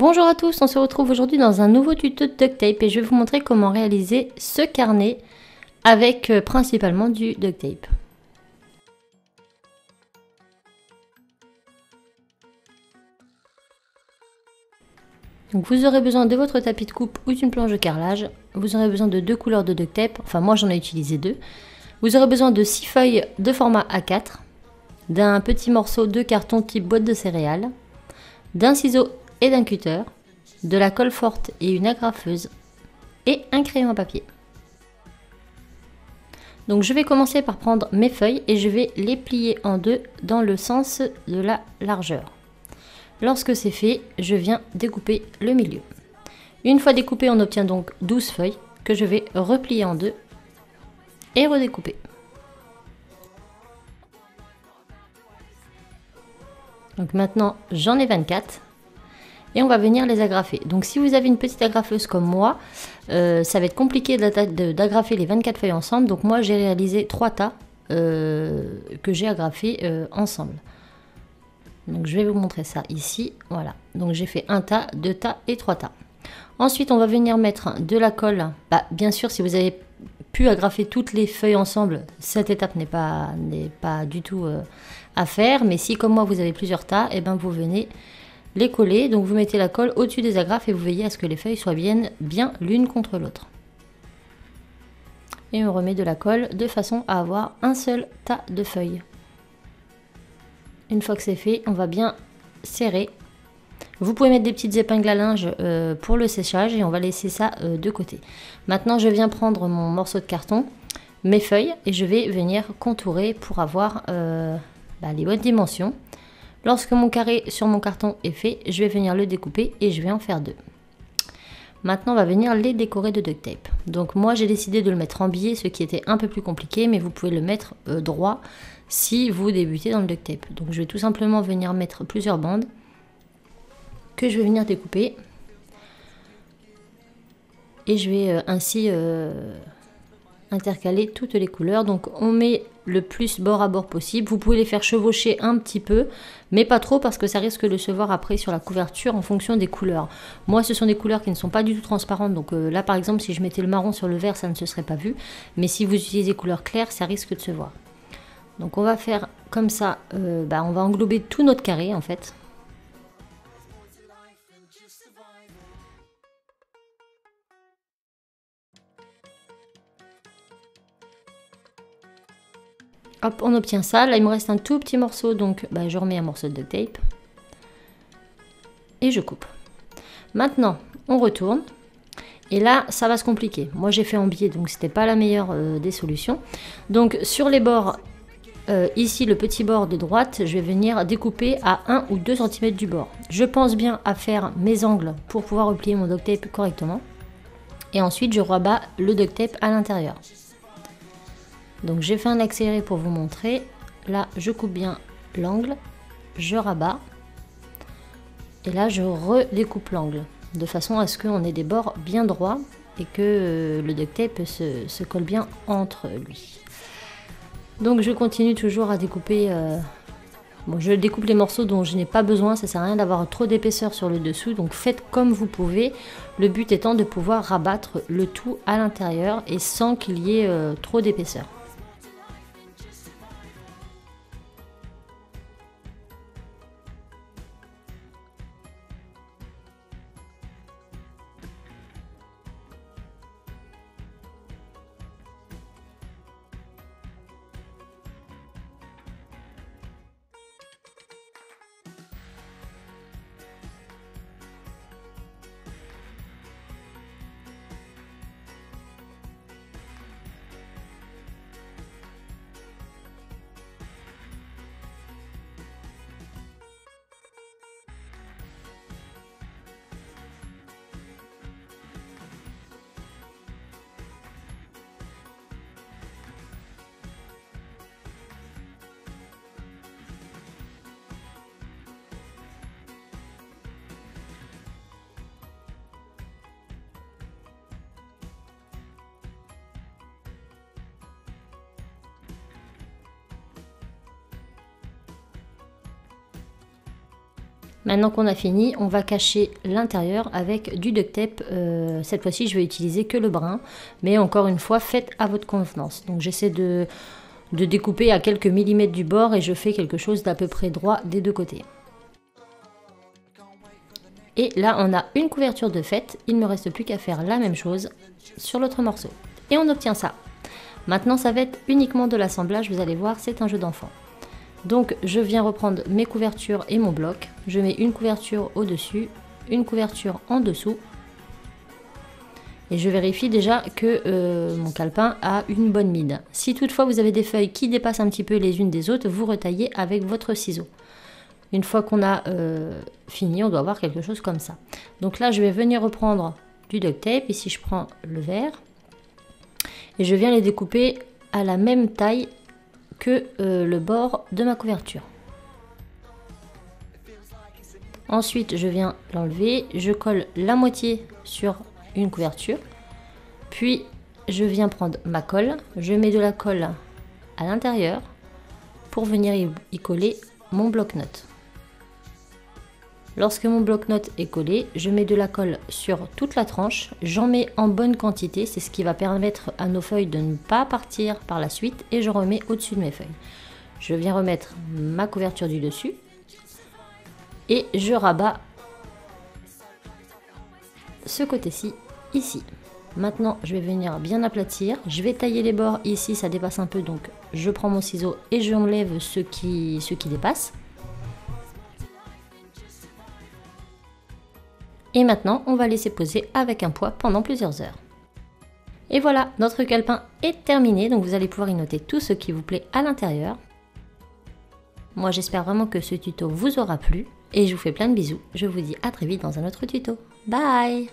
Bonjour à tous, on se retrouve aujourd'hui dans un nouveau tuto de duct tape et je vais vous montrer comment réaliser ce carnet avec principalement du duct tape. Donc vous aurez besoin de votre tapis de coupe ou d'une planche de carrelage. Vous aurez besoin de 2 couleurs de duct tape, enfin moi j'en ai utilisé 2. Vous aurez besoin de 6 feuilles de format A4, d'un petit morceau de carton type boîte de céréales, d'un ciseau et d'un cutter, de la colle forte et une agrafeuse, et un crayon à papier. Donc je vais commencer par prendre mes feuilles et je vais les plier en deux dans le sens de la largeur. Lorsque c'est fait, je viens découper le milieu. Une fois découpé, on obtient donc 12 feuilles que je vais replier en deux et redécouper. Donc maintenant, j'en ai 24 et on va venir les agrafer. Donc si vous avez une petite agrafeuse comme moi, ça va être compliqué d'agrafer les 24 feuilles ensemble. Donc moi, j'ai réalisé 3 tas que j'ai agrafés ensemble. Donc je vais vous montrer ça ici, voilà. Donc j'ai fait un tas, 2 tas et 3 tas. Ensuite on va venir mettre de la colle. Bien sûr si vous avez pu agrafer toutes les feuilles ensemble, cette étape n'est pas du tout à faire. Mais si comme moi vous avez plusieurs tas, et ben vous venez les coller. Donc vous mettez la colle au-dessus des agrafes et vous veillez à ce que les feuilles soient bien l'une contre l'autre. Et on remet de la colle de façon à avoir un seul tas de feuilles. Une fois que c'est fait, on va bien serrer. Vous pouvez mettre des petites épingles à linge pour le séchage et on va laisser ça de côté. Maintenant, je viens prendre mon morceau de carton, mes feuilles et je vais venir contourer pour avoir les bonnes dimensions. Lorsque mon carré sur mon carton est fait, je vais venir le découper et je vais en faire 2. Maintenant, on va venir les décorer de duct tape. Donc moi, j'ai décidé de le mettre en biais, ce qui était un peu plus compliqué, mais vous pouvez le mettre droit si vous débutez dans le duct tape. Donc je vais tout simplement venir mettre plusieurs bandes que je vais venir découper. Et je vais ainsi intercaler toutes les couleurs. Donc on met le plus bord à bord possible. Vous pouvez les faire chevaucher un petit peu, mais pas trop parce que ça risque de se voir après sur la couverture en fonction des couleurs. Moi ce sont des couleurs qui ne sont pas du tout transparentes. Donc là par exemple si je mettais le marron sur le vert, ça ne se serait pas vu. Mais si vous utilisez couleur claire, ça risque de se voir. Donc on va faire comme ça, on va englober tout notre carré en fait. Hop, on obtient ça. Là, il me reste un tout petit morceau, donc je remets un morceau de duct tape. Et je coupe. Maintenant, on retourne. Et là, ça va se compliquer. Moi, j'ai fait en biais, donc c'était pas la meilleure des solutions. Donc, sur les bords, ici, le petit bord de droite, je vais venir découper à 1 ou 2 cm du bord. Je pense bien à faire mes angles pour pouvoir replier mon duct tape correctement. Et ensuite, je rabats le duct tape à l'intérieur. Donc j'ai fait un accéléré pour vous montrer. Là, je coupe bien l'angle, je rabats. Et là, je redécoupe l'angle, de façon à ce qu'on ait des bords bien droits et que le duct tape se colle bien entre lui. Donc je continue toujours à découper. Je découpe les morceaux dont je n'ai pas besoin, ça sert à rien d'avoir trop d'épaisseur sur le dessous. Donc faites comme vous pouvez, le but étant de pouvoir rabattre le tout à l'intérieur et sans qu'il y ait trop d'épaisseur. Maintenant qu'on a fini, on va cacher l'intérieur avec du duct tape. Cette fois-ci, je vais utiliser que le brun, mais encore une fois, faites à votre convenance. Donc j'essaie de découper à quelques millimètres du bord et je fais quelque chose d'à peu près droit des deux côtés. Et là, on a une couverture de faite. Il ne me reste plus qu'à faire la même chose sur l'autre morceau. Et on obtient ça. Maintenant, ça va être uniquement de l'assemblage. Vous allez voir, c'est un jeu d'enfant. Donc je viens reprendre mes couvertures et mon bloc, je mets une couverture au-dessus, une couverture en dessous et je vérifie déjà que mon calepin a une bonne mide. Si toutefois vous avez des feuilles qui dépassent un petit peu les unes des autres, vous retaillez avec votre ciseau. Une fois qu'on a fini, on doit avoir quelque chose comme ça. Donc là je vais venir reprendre du duct tape, ici je prends le vert et je viens les découper à la même taille que le bord de ma couverture. Ensuite, je viens l'enlever, je colle la moitié sur une couverture, puis je viens prendre ma colle, je mets de la colle à l'intérieur pour venir y coller mon bloc-notes. Lorsque mon bloc-notes est collé, je mets de la colle sur toute la tranche, j'en mets en bonne quantité, c'est ce qui va permettre à nos feuilles de ne pas partir par la suite et je remets au-dessus de mes feuilles. Je viens remettre ma couverture du dessus et je rabats ce côté-ci, ici. Maintenant, je vais venir bien aplatir, je vais tailler les bords ici, ça dépasse un peu donc je prends mon ciseau et j'enlève ce qui dépasse. Et maintenant, on va laisser poser avec un poids pendant plusieurs heures. Et voilà, notre calepin est terminé, donc vous allez pouvoir y noter tout ce qui vous plaît à l'intérieur. Moi, j'espère vraiment que ce tuto vous aura plu et je vous fais plein de bisous. Je vous dis à très vite dans un autre tuto. Bye!